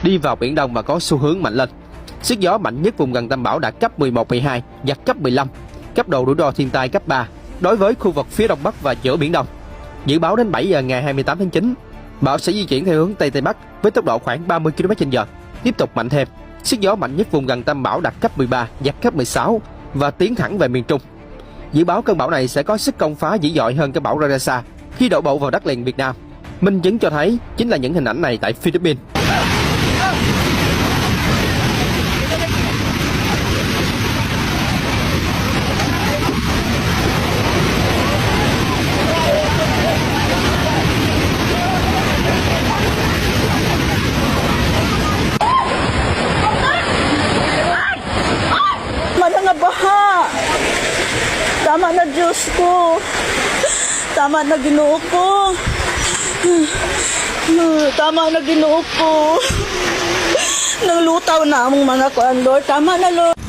đi vào Biển Đông và có xu hướng mạnh lên. Sức gió mạnh nhất vùng gần tâm bão đạt cấp 11-12, giật cấp 15, cấp độ rủi ro thiên tai cấp 3 đối với khu vực phía Đông Bắc và giữa Biển Đông. Dự báo đến 7 giờ ngày 28 tháng 9, bão sẽ di chuyển theo hướng Tây Tây Bắc với tốc độ khoảng 30 km/h, tiếp tục mạnh thêm. Sức gió mạnh nhất vùng gần tâm bão đạt cấp 13, giật cấp 16 và tiến thẳng về miền Trung. Dự báo cơn bão này sẽ có sức công phá dữ dội hơn cơn bão Rarasa khi đổ bộ vào đất liền Việt Nam. Minh chứng cho thấy chính là những hình ảnh này tại Philippines. Baha. Tama na, Diyos ko. Tama na, Ginoo ko. Tama na, Ginoo ko. Nang lutaw na among mga kuan, Lord. Tama na, Lord.